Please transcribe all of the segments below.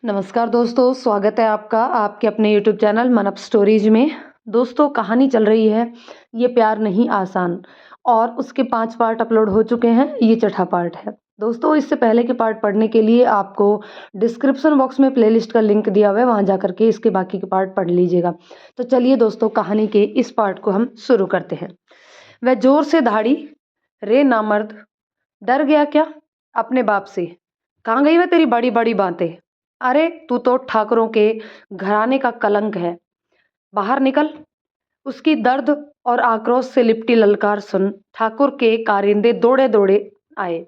नमस्कार दोस्तों, स्वागत है आपका आपके अपने यूट्यूब चैनल मन अप स्टोरीज में। दोस्तों, कहानी चल रही है ये प्यार नहीं आसान और उसके 5 पार्ट अपलोड हो चुके हैं। ये छठा पार्ट है। दोस्तों, इससे पहले के पार्ट पढ़ने के लिए आपको डिस्क्रिप्शन बॉक्स में प्लेलिस्ट का लिंक दिया हुआ है, वहाँ जा कर के इसके बाकी के पार्ट पढ़ लीजिएगा। तो चलिए दोस्तों, कहानी के इस पार्ट को हम शुरू करते हैं। वह जोर से दहाड़ी, रे नामर्द, डर गया क्या अपने बाप से? कहाँ गई वह तेरी बड़ी बड़ी बातें? अरे तू तो ठाकरों के घराने का कलंक है, बाहर निकल। उसकी दर्द और आक्रोश से लिपटी ललकार सुन ठाकुर के कारिंदे दौड़े दौड़े आए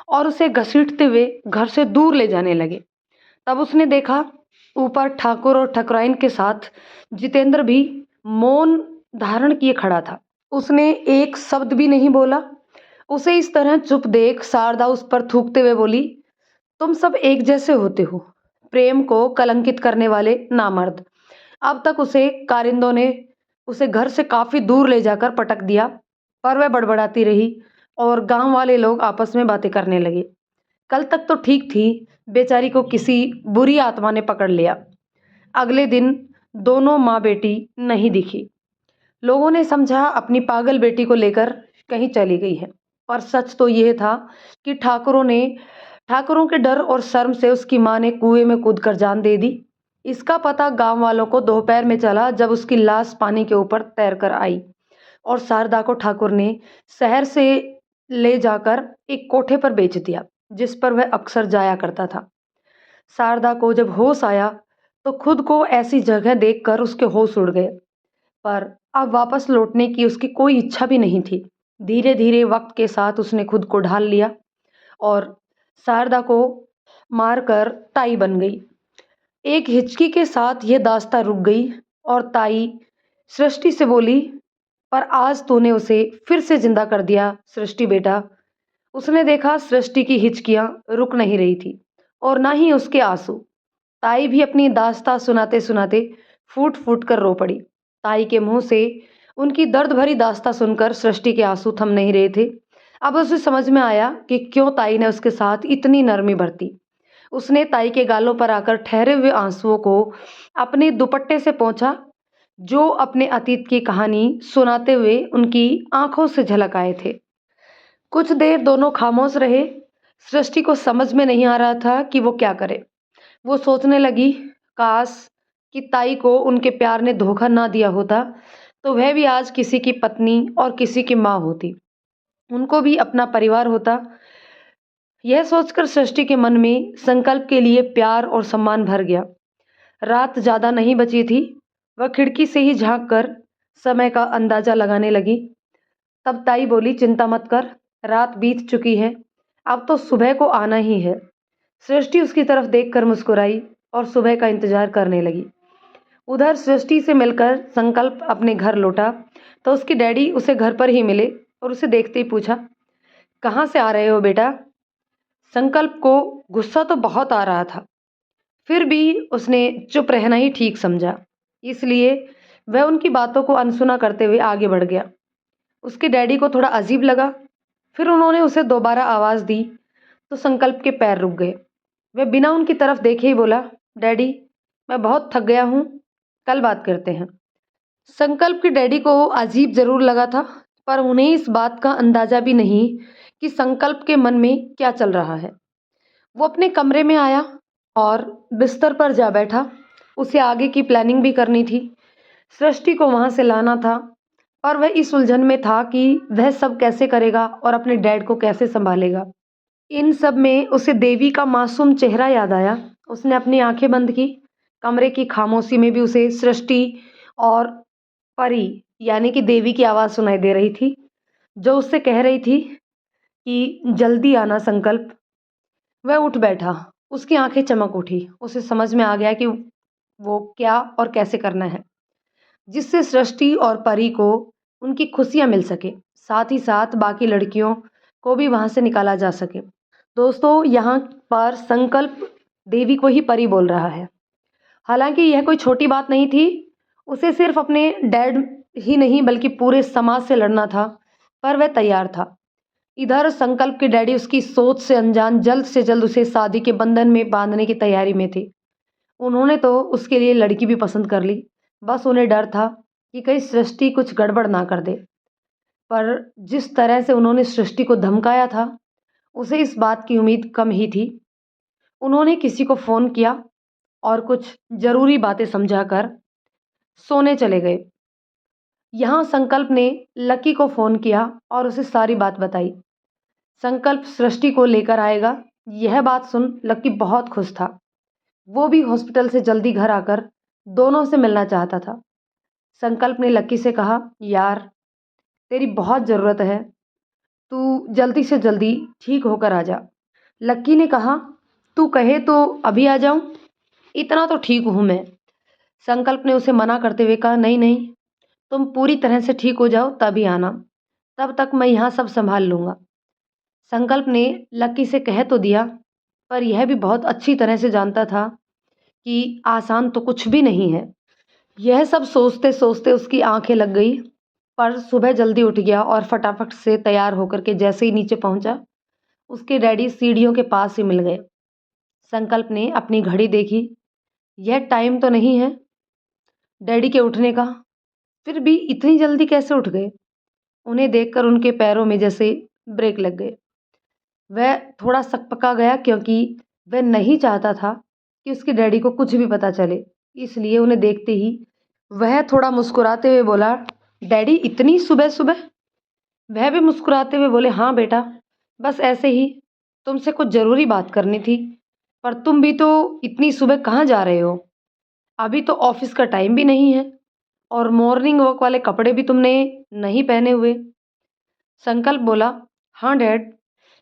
और उसे घसीटते हुए घर से दूर ले जाने लगे। तब उसने देखा ऊपर ठाकुर और ठकुराइन के साथ जितेंद्र भी मौन धारण किए खड़ा था। उसने एक शब्द भी नहीं बोला। उसे इस तरह चुप देख शारदा उस पर थूकते हुए बोली, तुम सब एक जैसे होते हो, प्रेम को कलंकित करने वाले नामर्द। अब तक उसे कारिंदों ने उसे घर से काफी दूर ले जाकर पटक दिया, पर वह बड़बड़ाती रही और गांव वाले लोग आपस में बातें करने लगे। कल तक तो ठीक थी, बेचारी को किसी बुरी आत्मा ने पकड़ लिया। अगले दिन दोनों माँ बेटी नहीं दिखी। लोगों ने समझा अपनी पागल बेटी को लेकर कहीं चली गई है, और सच तो यह था कि ठाकुरों के डर और शर्म से उसकी माँ ने कुएं में कूदकर जान दे दी। इसका पता गांव वालों को दोपहर में चला, जब उसकी लाश पानी के ऊपर तैर कर आई और शारदा को ठाकुर ने शहर से ले जाकर एक कोठे पर बेच दिया, जिस पर वह अक्सर जाया करता था। शारदा को जब होश आया तो खुद को ऐसी जगह देखकर उसके होश उड़ गए, पर अब वापस लौटने की उसकी कोई इच्छा भी नहीं थी। धीरे धीरे वक्त के साथ उसने खुद को ढाल लिया और शारदा को मारकर ताई बन गई। एक हिचकी के साथ यह दास्ता रुक गई और ताई सृष्टि से बोली, पर आज तूने उसे फिर से जिंदा कर दिया सृष्टि बेटा। उसने देखा सृष्टि की हिचकियां रुक नहीं रही थी और ना ही उसके आंसू। ताई भी अपनी दास्तां सुनाते सुनाते फूट फूट कर रो पड़ी। ताई के मुंह से उनकी दर्द भरी दास्तां सुनकर सृष्टि के आंसू थम नहीं रहे थे। अब उसे समझ में आया कि क्यों ताई ने उसके साथ इतनी नरमी बरती। उसने ताई के गालों पर आकर ठहरे हुए आंसुओं को अपने दुपट्टे से पोंछा, जो अपने अतीत की कहानी सुनाते हुए उनकी आंखों से झलक आए थे। कुछ देर दोनों खामोश रहे। सृष्टि को समझ में नहीं आ रहा था कि वो क्या करे। वो सोचने लगी, काश कि ताई को उनके प्यार ने धोखा ना दिया होता, तो वह भी आज किसी की पत्नी और किसी की माँ होती, उनको भी अपना परिवार होता। यह सोचकर सृष्टि के मन में संकल्प के लिए प्यार और सम्मान भर गया। रात ज्यादा नहीं बची थी। वह खिड़की से ही झांक कर समय का अंदाजा लगाने लगी। तब ताई बोली, चिंता मत कर, रात बीत चुकी है, अब तो सुबह को आना ही है। सृष्टि उसकी तरफ देखकर मुस्कुराई और सुबह का इंतजार करने लगी। उधर सृष्टि से मिलकर संकल्प अपने घर लौटा तो उसकी डैडी उसे घर पर ही मिले और उसे देखते ही पूछा, कहाँ से आ रहे हो बेटा? संकल्प को गुस्सा तो बहुत आ रहा था, फिर भी उसने चुप रहना ही ठीक समझा, इसलिए वह उनकी बातों को अनसुना करते हुए आगे बढ़ गया। उसके डैडी को थोड़ा अजीब लगा। फिर उन्होंने उसे दोबारा आवाज़ दी तो संकल्प के पैर रुक गए। वह बिना उनकी तरफ देखे ही बोला, डैडी मैं बहुत थक गया हूँ, कल बात करते हैं। संकल्प के डैडी को अजीब जरूर लगा था, पर उन्हें इस बात का अंदाजा भी नहीं कि संकल्प के मन में क्या चल रहा है। वो अपने कमरे में आया और बिस्तर पर जा बैठा। उसे आगे की प्लानिंग भी करनी थी। सृष्टि को वहां से लाना था, पर वह इस उलझन में था कि वह सब कैसे करेगा और अपने डैड को कैसे संभालेगा। इन सब में उसे देवी का मासूम चेहरा याद आया। उसने अपनी आंखें बंद की। कमरे की खामोशी में भी उसे सृष्टि और परी यानी कि देवी की आवाज़ सुनाई दे रही थी, जो उससे कह रही थी कि जल्दी आना संकल्प। वह उठ बैठा। उसकी आंखें चमक उठी। उसे समझ में आ गया कि वो क्या और कैसे करना है, जिससे सृष्टि और परी को उनकी खुशियां मिल सके, साथ ही साथ बाकी लड़कियों को भी वहां से निकाला जा सके। दोस्तों, यहाँ पर संकल्प देवी को ही परी बोल रहा है। हालांकि यह कोई छोटी बात नहीं थी। उसे सिर्फ अपने डैड ही नहीं बल्कि पूरे समाज से लड़ना था, पर वह तैयार था। इधर संकल्प के डैडी उसकी सोच से अनजान जल्द से जल्द उसे शादी के बंधन में बांधने की तैयारी में थे। उन्होंने तो उसके लिए लड़की भी पसंद कर ली, बस उन्हें डर था कि कहीं सृष्टि कुछ गड़बड़ ना कर दे। पर जिस तरह से उन्होंने सृष्टि को धमकाया था, उसे इस बात की उम्मीद कम ही थी। उन्होंने किसी को फ़ोन किया और कुछ ज़रूरी बातें समझाकर सोने चले गए। यहाँ संकल्प ने लकी को फ़ोन किया और उसे सारी बात बताई। संकल्प सृष्टि को लेकर आएगा, यह बात सुन लकी बहुत खुश था। वो भी हॉस्पिटल से जल्दी घर आकर दोनों से मिलना चाहता था। संकल्प ने लकी से कहा, यार तेरी बहुत ज़रूरत है, तू जल्दी से जल्दी ठीक होकर आ जा। लकी ने कहा, तू कहे तो अभी आ जाऊं? इतना तो ठीक हूं मैं। संकल्प ने उसे मना करते हुए कहा, नहीं नहीं, तुम पूरी तरह से ठीक हो जाओ तभी आना, तब तक मैं यहाँ सब संभाल लूँगा। संकल्प ने लकी से कह तो दिया, पर यह भी बहुत अच्छी तरह से जानता था कि आसान तो कुछ भी नहीं है। यह सब सोचते सोचते उसकी आंखें लग गई, पर सुबह जल्दी उठ गया और फटाफट से तैयार होकर के जैसे ही नीचे पहुंचा, उसके डैडी सीढ़ियों के पास ही मिल गए। संकल्प ने अपनी घड़ी देखी, यह टाइम तो नहीं है डैडी के उठने का, फिर भी इतनी जल्दी कैसे उठ गए? उन्हें देखकर उनके पैरों में जैसे ब्रेक लग गए। वह थोड़ा सकपका गया क्योंकि वह नहीं चाहता था कि उसके डैडी को कुछ भी पता चले। इसलिए उन्हें देखते ही वह थोड़ा मुस्कुराते हुए बोला, डैडी इतनी सुबह-सुबह? वह भी मुस्कुराते हुए बोले, हाँ बेटा, बस ऐसे ही, तुमसे कुछ ज़रूरी बात करनी थी। पर तुम भी तो इतनी सुबह कहाँ जा रहे हो? अभी तो ऑफ़िस का टाइम भी नहीं है और मॉर्निंग वॉक वाले कपड़े भी तुमने नहीं पहने हुए। संकल्प बोला, हाँ डैड,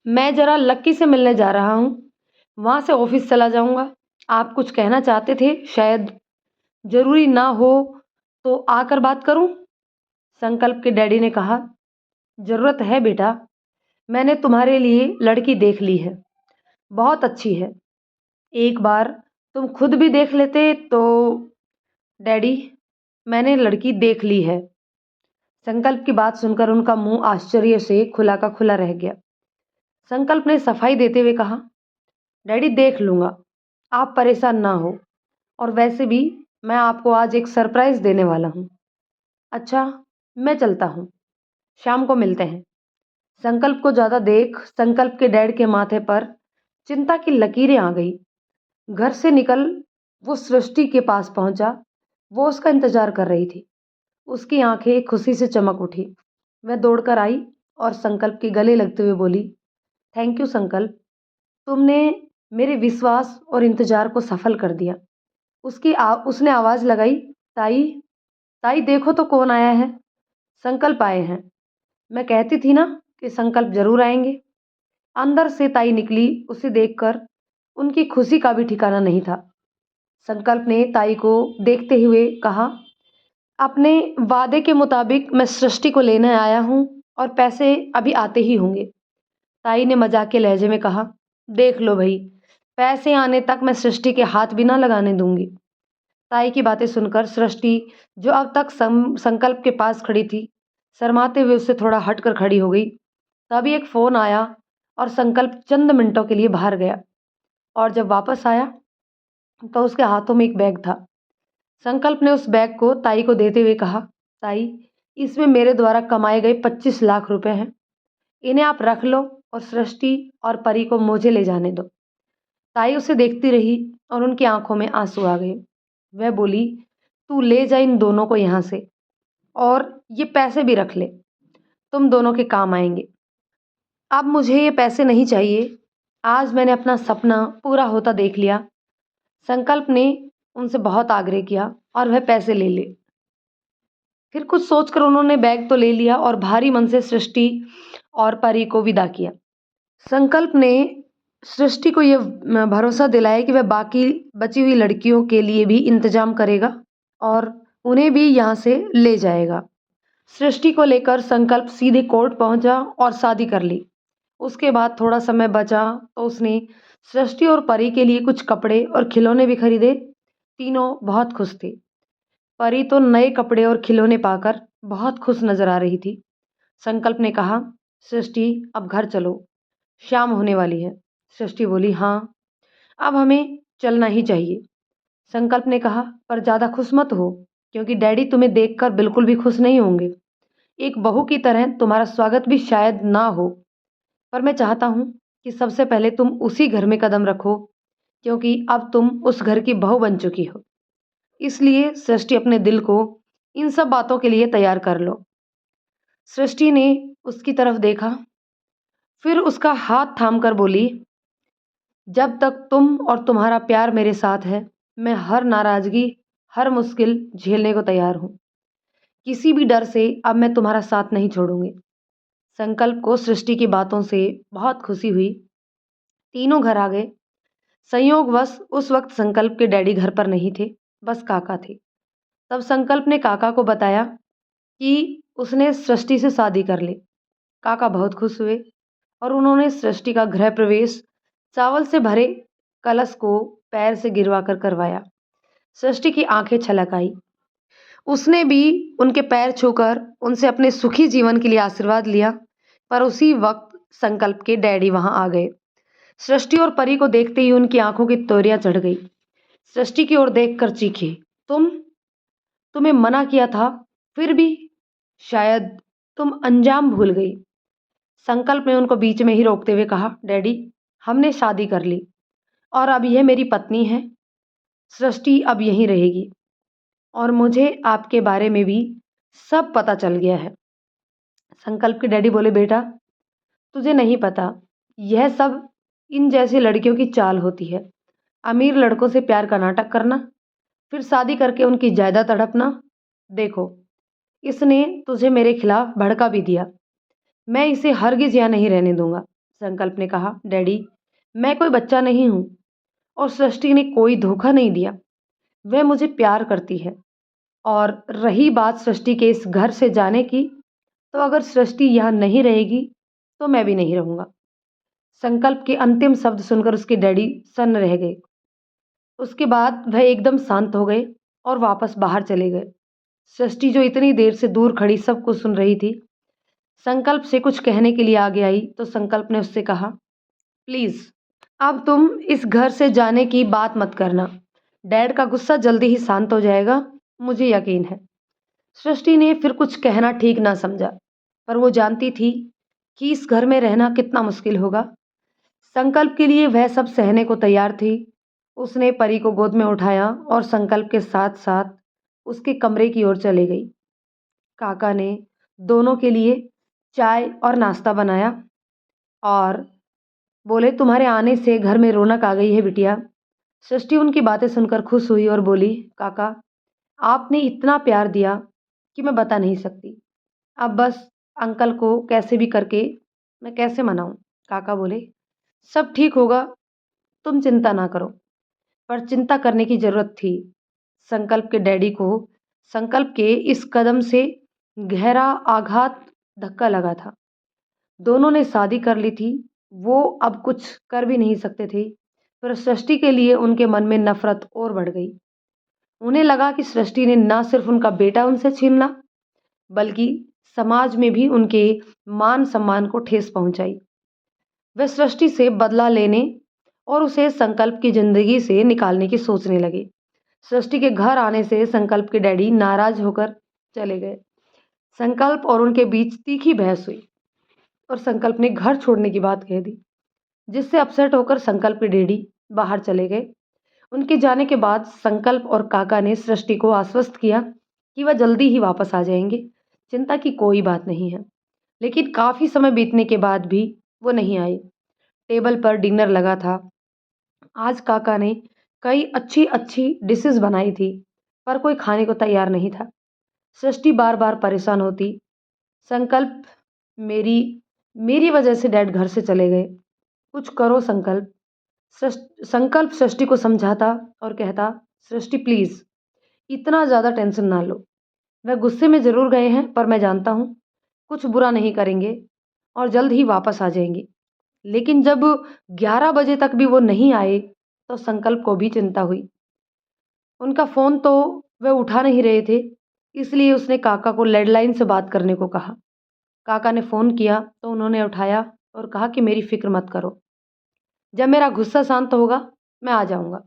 मैं ज़रा लक्की से मिलने जा रहा हूँ, वहाँ से ऑफ़िस चला जाऊँगा। आप कुछ कहना चाहते थे शायद, ज़रूरी ना हो तो आकर बात करूँ? संकल्प के डैडी ने कहा, ज़रूरत है बेटा, मैंने तुम्हारे लिए लड़की देख ली है, बहुत अच्छी है। एक बार तुम खुद भी देख लेते तो। डैडी, मैंने लड़की देख ली है। संकल्प की बात सुनकर उनका मुंह आश्चर्य से खुला का खुला रह गया। संकल्प ने सफाई देते हुए कहा, डैडी देख लूंगा, आप परेशान ना हो, और वैसे भी मैं आपको आज एक सरप्राइज देने वाला हूँ। अच्छा, मैं चलता हूँ, शाम को मिलते हैं। संकल्प को ज्यादा देख संकल्प के डैड के माथे पर चिंता की लकीरें आ गई। घर से निकल वो सृष्टि के पास पहुंचा। वो उसका इंतजार कर रही थी। उसकी आंखें खुशी से चमक उठी। वह दौड़कर आई और संकल्प के गले लगते हुए बोली, थैंक यू संकल्प, तुमने मेरे विश्वास और इंतजार को सफल कर दिया। उसने आवाज लगाई, ताई, ताई देखो तो कौन आया है। संकल्प आए हैं, मैं कहती थी ना कि संकल्प जरूर आएंगे। अंदर से ताई निकली। उसे देखकर उनकी खुशी का भी ठिकाना नहीं था। संकल्प ने ताई को देखते हुए कहा, अपने वादे के मुताबिक मैं सृष्टि को लेने आया हूँ और पैसे अभी आते ही होंगे। ताई ने मजाक के लहजे में कहा, देख लो भाई, पैसे आने तक मैं सृष्टि के हाथ भी ना लगाने दूंगी। ताई की बातें सुनकर सृष्टि, जो अब तक संकल्प के पास खड़ी थी, शर्माते हुए उससे थोड़ा हटकर खड़ी हो गई। तभी एक फोन आया और संकल्प चंद मिनटों के लिए बाहर गया, और जब वापस आया तो उसके हाथों में एक बैग था। संकल्प ने उस बैग को ताई को देते हुए कहा, ताई, इसमें मेरे द्वारा कमाए गए 25 लाख रुपए हैं, इन्हें आप रख लो और सृष्टि और परी को मुझे ले जाने दो। ताई उसे देखती रही और उनकी आंखों में आंसू आ गए। वह बोली, तू ले जा इन दोनों को यहाँ से, और ये पैसे भी रख ले, तुम दोनों के काम आएंगे। अब मुझे ये पैसे नहीं चाहिए, आज मैंने अपना सपना पूरा होता देख लिया। संकल्प ने उनसे बहुत आग्रह किया और वह पैसे ले ले। फिर कुछ सोचकर उन्होंने बैग तो ले लिया और भारी मन से सृष्टि और परी को विदा किया। संकल्प ने सृष्टि को यह भरोसा दिलाया कि वह बाकी बची हुई लड़कियों के लिए भी इंतजाम करेगा और उन्हें भी यहाँ से ले जाएगा। सृष्टि को लेकर संकल्प सीधे कोर्ट पहुंचा और शादी कर ली। उसके बाद थोड़ा समय बचा तो उसने सृष्टि और परी के लिए कुछ कपड़े और खिलौने भी खरीदे। तीनों बहुत खुश थे। परी तो नए कपड़े और खिलौने पाकर बहुत खुश नजर आ रही थी। संकल्प ने कहा, सृष्टि अब घर चलो, शाम होने वाली है। सृष्टि बोली, हाँ, अब हमें चलना ही चाहिए। संकल्प ने कहा, पर ज़्यादा खुश मत हो, क्योंकि डैडी तुम्हें देखकर बिल्कुल भी खुश नहीं होंगे। एक बहू की तरह तुम्हारा स्वागत भी शायद ना हो, पर मैं चाहता हूँ कि सबसे पहले तुम उसी घर में कदम रखो, क्योंकि अब तुम उस घर की बहू बन चुकी हो। इसलिए सृष्टि अपने दिल को इन सब बातों के लिए तैयार कर लो। सृष्टि ने उसकी तरफ देखा, फिर उसका हाथ थामकर बोली, जब तक तुम और तुम्हारा प्यार मेरे साथ है, मैं हर नाराज़गी, हर मुश्किल झेलने को तैयार हूँ। किसी भी डर से अब मैं तुम्हारा साथ नहीं छोड़ूँगी। संकल्प को सृष्टि की बातों से बहुत खुशी हुई। तीनों घर आ गए। संयोगवश उस वक़्त संकल्प के डैडी घर पर नहीं थे, बस काका थे। तब संकल्प ने काका को बताया कि उसने सृष्टि से शादी कर ली। काका बहुत खुश हुए और उन्होंने सृष्टि का गृह प्रवेश चावल से भरे कलश को पैर से गिरवा कर करवाया। सृष्टि की आंखें छलक आई। उसने भी उनके पैर छूकर उनसे अपने सुखी जीवन के लिए आशीर्वाद लिया। पर उसी वक्त संकल्प के डैडी वहां आ गए। सृष्टि और परी को देखते ही उनकी आंखों की तोरियां चढ़ गई। सृष्टि की ओर देखकर चीखे, तुम्हें मना किया था, फिर भी शायद तुम अंजाम भूल गई। संकल्प ने उनको बीच में ही रोकते हुए कहा, डैडी, हमने शादी कर ली और अब यह मेरी पत्नी है। सृष्टि अब यहीं रहेगी और मुझे आपके बारे में भी सब पता चल गया है। संकल्प के डैडी बोले, बेटा, तुझे नहीं पता, यह सब इन जैसी लड़कियों की चाल होती है। अमीर लड़कों से प्यार का नाटक करना, फिर शादी करके उनकी जायदाद हड़पना। देखो, इसने तुझे मेरे खिलाफ भड़का भी दिया। मैं इसे हरगिज यहाँ नहीं रहने दूंगा। संकल्प ने कहा, डैडी, मैं कोई बच्चा नहीं हूं और सृष्टि ने कोई धोखा नहीं दिया। वह मुझे प्यार करती है। और रही बात सृष्टि के इस घर से जाने की, तो अगर सृष्टि यहाँ नहीं रहेगी तो मैं भी नहीं रहूंगा। संकल्प के अंतिम शब्द सुनकर उसके डैडी सन्न रह गए। उसके बाद वह एकदम शांत हो गए और वापस बाहर चले गए। सृष्टि, जो इतनी देर से दूर खड़ी सब कुछ सुन रही थी, संकल्प से कुछ कहने के लिए आगे आई तो संकल्प ने उससे कहा, प्लीज, अब तुम इस घर से जाने की बात मत करना। डैड का गुस्सा जल्दी ही शांत हो जाएगा, मुझे यकीन है। सृष्टि ने फिर कुछ कहना ठीक ना समझा, पर वो जानती थी कि इस घर में रहना कितना मुश्किल होगा। संकल्प के लिए वह सब सहने को तैयार थी। उसने परी को गोद में उठाया और संकल्प के साथ साथ उसके कमरे की ओर चली गई। काका ने दोनों के लिए चाय और नाश्ता बनाया और बोले, तुम्हारे आने से घर में रौनक आ गई है बिटिया। सृष्टि उनकी बातें सुनकर खुश हुई और बोली, काका, आपने इतना प्यार दिया कि मैं बता नहीं सकती। अब बस अंकल को कैसे भी करके मैं कैसे मनाऊं। काका बोले, सब ठीक होगा, तुम चिंता ना करो। पर चिंता करने की जरूरत थी। संकल्प के डैडी को संकल्प के इस कदम से गहरा आघात धक्का लगा था। दोनों ने शादी कर ली थी, वो अब कुछ कर भी नहीं सकते थे। पर सृष्टि के लिए उनके मन में नफरत और बढ़ गई। उन्हें लगा कि सृष्टि ने न सिर्फ उनका बेटा उनसे छीना, बल्कि समाज में भी उनके मान सम्मान को ठेस पहुंचाई। वे सृष्टि से बदला लेने और उसे संकल्प की जिंदगी से निकालने की सोचने लगे। सृष्टि के घर आने से संकल्प के डैडी नाराज होकर चले गए। संकल्प और उनके बीच तीखी बहस हुई और संकल्प ने घर छोड़ने की बात कह दी, जिससे अपसेट होकर संकल्प के डैडी बाहर चले गए। उनके जाने के बाद संकल्प और काका ने सृष्टि को आश्वस्त किया कि वह जल्दी ही वापस आ जाएंगे, चिंता की कोई बात नहीं है। लेकिन काफी समय बीतने के बाद भी वो नहीं आई। टेबल पर डिनर लगा था। आज काका ने कई अच्छी अच्छी डिशेस बनाई थी, पर कोई खाने को तैयार नहीं था। सृष्टि बार बार परेशान होती, संकल्प, मेरी मेरी वजह से डैड घर से चले गए, कुछ करो संकल्प। संकल्प सृष्टि को समझाता और कहता, सृष्टि प्लीज, इतना ज्यादा टेंशन ना लो। वह गुस्से में जरूर गए हैं, पर मैं जानता हूँ कुछ बुरा नहीं करेंगे और जल्द ही वापस आ जाएंगे। लेकिन जब 11 बजे तक भी वो नहीं आए तो संकल्प को भी चिंता हुई। उनका फोन तो वे उठा नहीं रहे थे, इसलिए उसने काका को लैंडलाइन से बात करने को कहा। काका ने फोन किया तो उन्होंने उठाया और कहा कि मेरी फिक्र मत करो, जब मेरा गुस्सा शांत होगा मैं आ जाऊंगा।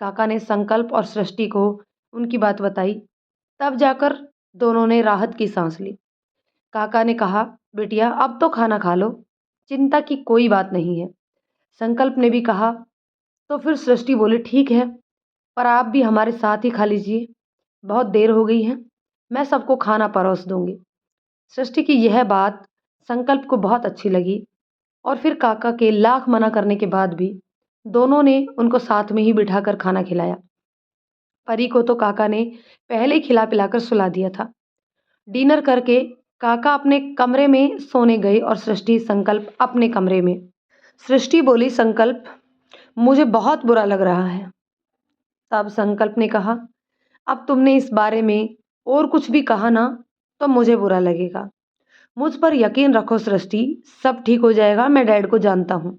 काका ने संकल्प और सृष्टि को उनकी बात बताई। तब जाकर दोनों ने राहत की सांस ली। काका ने कहा, बिटिया अब तो खाना खा लो, चिंता की कोई बात नहीं है। संकल्प ने भी कहा। तो फिर सृष्टि बोली, ठीक है, पर आप भी हमारे साथ ही खा लीजिए, बहुत देर हो गई है, मैं सबको खाना परोस दूंगी। सृष्टि की यह बात संकल्प को बहुत अच्छी लगी और फिर काका के लाख मना करने के बाद भी दोनों ने उनको साथ में ही बिठाकर खाना खिलाया। परी को तो काका ने पहले ही खिला पिलाकर सुला दिया था। डिनर करके काका अपने कमरे में सोने गए और सृष्टि संकल्प अपने कमरे में। सृष्टि बोली, संकल्प मुझे बहुत बुरा लग रहा है। तब संकल्प ने कहा, अब तुमने इस बारे में और कुछ भी कहा ना तो मुझे बुरा लगेगा। मुझ पर यकीन रखो सृष्टि, सब ठीक हो जाएगा, मैं डैड को जानता हूँ।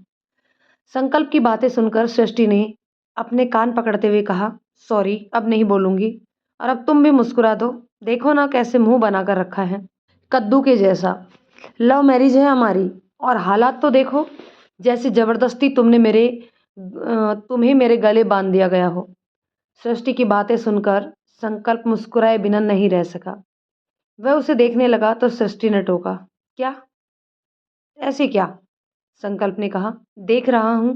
संकल्प की बातें सुनकर सृष्टि ने अपने कान पकड़ते हुए कहा, सॉरी, अब नहीं बोलूंगी। और अब तुम भी मुस्कुरा दो, देखो ना कैसे मुंह बनाकर रखा है, कद्दू के जैसा। लव मैरिज है हमारी और हालात तो देखो, जैसे जबरदस्ती तुम्हें मेरे गले बांध दिया गया हो। सृष्टि की बातें सुनकर संकल्प मुस्कुराए बिना नहीं रह सका। वह उसे देखने लगा तो सृष्टि ने टोका, क्या? ऐसे क्या? संकल्प ने कहा, देख रहा हूं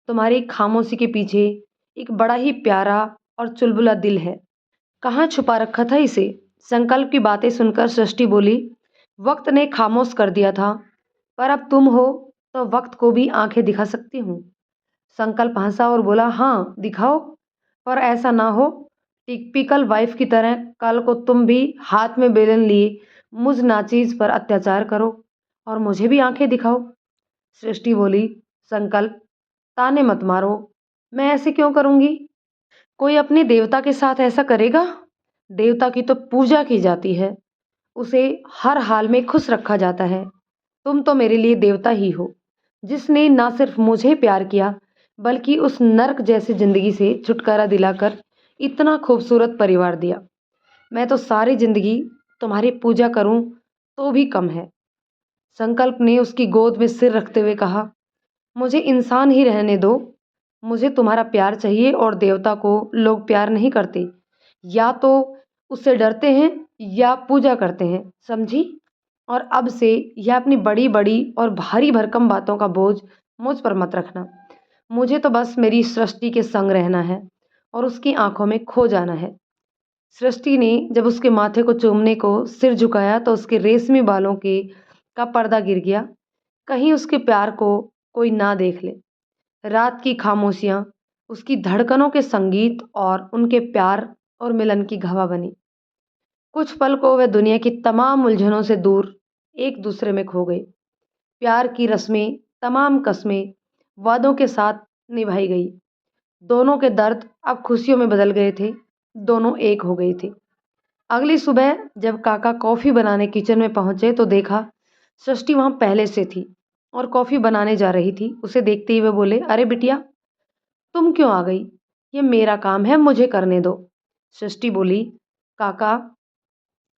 तुम्हारी खामोशी के पीछे एक बड़ा ही प्यारा और चुलबुला दिल है, कहाँ छुपा रखा था इसे? संकल्प की बातें सुनकर सृष्टि बोली, वक्त ने खामोश कर दिया था, पर अब तुम हो तो वक्त को भी आंखें दिखा सकती हूँ। संकल्प हंसा और बोला, हाँ दिखाओ, पर ऐसा ना हो टिपिकल वाइफ की तरह कल को तुम भी हाथ में बेलन लिए मुझ नाचीज पर अत्याचार करो और मुझे भी आंखें दिखाओ। सृष्टि बोली, संकल्प ताने मत मारो, मैं ऐसे क्यों करूंगी? कोई अपने देवता के साथ ऐसा करेगा? देवता की तो पूजा की जाती है, उसे हर हाल में खुश रखा जाता है। तुम तो मेरे लिए देवता ही हो, जिसने ना सिर्फ मुझे प्यार किया बल्कि उस नर्क जैसी जिंदगी से छुटकारा दिलाकर इतना खूबसूरत परिवार दिया। मैं तो सारी जिंदगी तुम्हारी पूजा करूं तो भी कम है। संकल्प ने उसकी गोद में सिर रखते हुए कहा, मुझे इंसान ही रहने दो, मुझे तुम्हारा प्यार चाहिए और देवता को लोग प्यार नहीं करते, या तो उससे डरते हैं या पूजा करते हैं, समझी? और अब से यह अपनी बड़ी बड़ी और भारी भरकम बातों का बोझ मुझ पर मत रखना। मुझे तो बस मेरी सृष्टि के संग रहना है और उसकी आंखों में खो जाना है। सृष्टि ने जब उसके माथे को चूमने को सिर झुकाया तो उसके रेशमी बालों के का पर्दा गिर गया, कहीं उसके प्यार को कोई ना देख ले। रात की खामोशियां उसकी धड़कनों के संगीत और उनके प्यार और मिलन की गवाह बनी। कुछ पल को वे दुनिया की तमाम उलझनों से दूर एक दूसरे में खो गए। प्यार की रस्में, तमाम कस्में वादों के साथ निभाई गई। दोनों के दर्द अब खुशियों में बदल गए थे, दोनों एक हो गए थे। अगली सुबह जब काका कॉफी बनाने किचन में पहुंचे तो देखा सृष्टि वहां पहले से थी और कॉफी बनाने जा रही थी। उसे देखते ही वे बोले, अरे बिटिया, तुम क्यों आ गई? ये मेरा काम है, मुझे करने दो। सृष्टि बोली, काका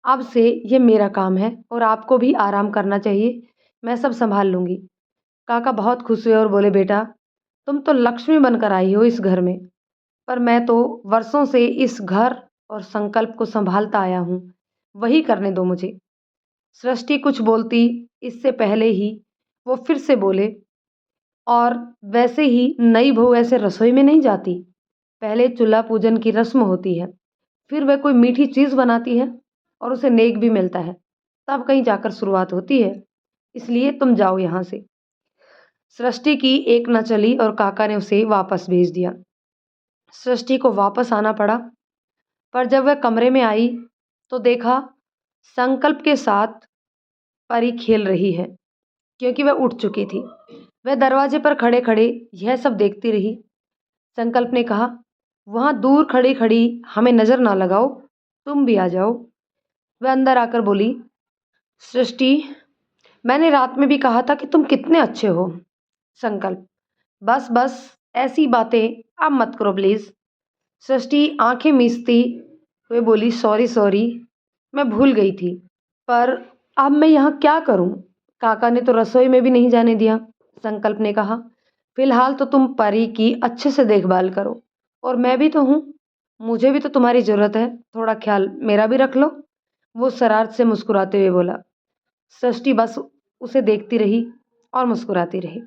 अब से ये मेरा काम है और आपको भी आराम करना चाहिए, मैं सब संभाल लूंगी। काका बहुत खुश हुए और बोले, बेटा तुम तो लक्ष्मी बनकर आई हो इस घर में, पर मैं तो वर्षों से इस घर और संकल्प को संभालता आया हूँ, वही करने दो मुझे। सृष्टि कुछ बोलती इससे पहले ही वो फिर से बोले, और वैसे ही नई बहू ऐसे रसोई में नहीं जाती, पहले चूल्हा पूजन की रस्म होती है, फिर वह कोई मीठी चीज बनाती है और उसे नेक भी मिलता है, तब कहीं जाकर शुरुआत होती है। इसलिए तुम जाओ यहाँ से। सृष्टि की एक न चली और काका ने उसे वापस भेज दिया। सृष्टि को वापस आना पड़ा, पर जब वह कमरे में आई तो देखा संकल्प के साथ परी खेल रही है, क्योंकि वह उठ चुकी थी। वह दरवाजे पर खड़े खड़े यह सब देखती रही। संकल्प ने कहा, वहां दूर खड़ी खड़ी हमें नजर ना लगाओ, तुम भी आ जाओ। वह अंदर आकर बोली, सृष्टि, मैंने रात में भी कहा था कि तुम कितने अच्छे हो। संकल्प, बस बस, ऐसी बातें अब मत करो प्लीज। सृष्टि आंखें मीचती हुए बोली, सॉरी सॉरी, मैं भूल गई थी, पर अब मैं यहाँ क्या करूं? काका ने तो रसोई में भी नहीं जाने दिया। संकल्प ने कहा, फिलहाल तो तुम परी की अच्छे से देखभाल करो और मैं भी तो हूँ, मुझे भी तो तुम्हारी ज़रूरत है, थोड़ा ख़्याल मेरा भी रख लो। वो शरारत से मुस्कुराते हुए बोला। सृष्टि बस उसे देखती रही और मुस्कुराती रही।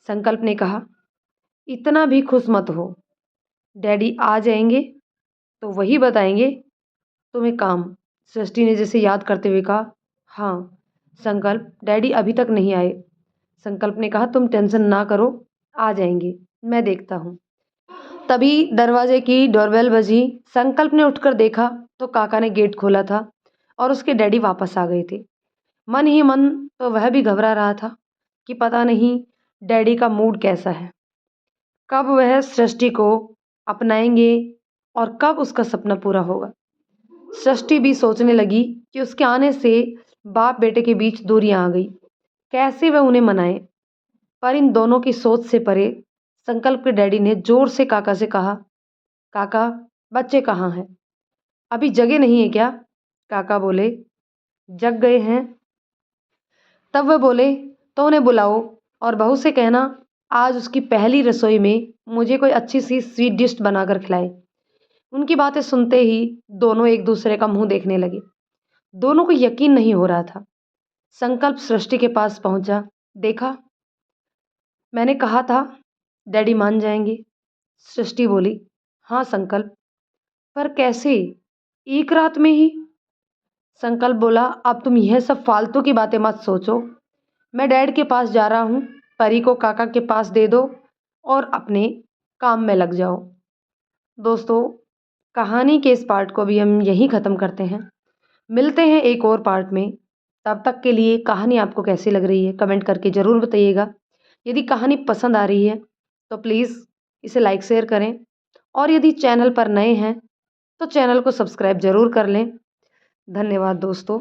संकल्प ने कहा, इतना भी खुश मत हो, डैडी आ जाएंगे तो वही बताएंगे तुम्हें काम। सृष्टि ने जैसे याद करते हुए कहा, हाँ संकल्प, डैडी अभी तक नहीं आए। संकल्प ने कहा, तुम टेंशन ना करो, आ जाएंगे, मैं देखता हूँ। तभी दरवाजे की डोरबेल बजी। संकल्प ने उठकर देखा तो काका ने गेट खोला था और उसके डैडी वापस आ गए थे। मन ही मन तो वह भी घबरा रहा था कि पता नहीं डैडी का मूड कैसा है, कब वह सृष्टि को अपनाएंगे और कब उसका सपना पूरा होगा। सृष्टि भी सोचने लगी कि उसके आने से बाप बेटे के बीच दूरियां आ गई, कैसे वह उन्हें मनाए। पर इन दोनों की सोच से परे संकल्प के डैडी ने जोर से काका से कहा, काका बच्चे कहाँ हैं, अभी जगे नहीं है क्या? काका बोले, जग गए हैं। तब वह बोले, तो उन्हें बुलाओ और बहू से कहना आज उसकी पहली रसोई में मुझे कोई अच्छी सी स्वीट डिश बनाकर खिलाए। उनकी बातें सुनते ही दोनों एक दूसरे का मुंह देखने लगे। दोनों को यकीन नहीं हो रहा था। संकल्प सृष्टि के पास पहुंचा। देखा, मैंने कहा था डैडी मान जाएंगे। सृष्टि बोली, हाँ संकल्प, पर कैसे, एक रात में ही? संकल्प बोला, अब तुम यह सब फालतू की बातें मत सोचो, मैं डैड के पास जा रहा हूँ, परी को काका के पास दे दो और अपने काम में लग जाओ। दोस्तों, कहानी के इस पार्ट को भी हम यहीं ख़त्म करते हैं। मिलते हैं एक और पार्ट में। तब तक के लिए कहानी आपको कैसी लग रही है कमेंट करके ज़रूर बताइएगा। यदि कहानी पसंद आ रही है तो प्लीज़ इसे लाइक शेयर करें, और यदि चैनल पर नए हैं तो चैनल को सब्सक्राइब ज़रूर कर लें। धन्यवाद दोस्तों।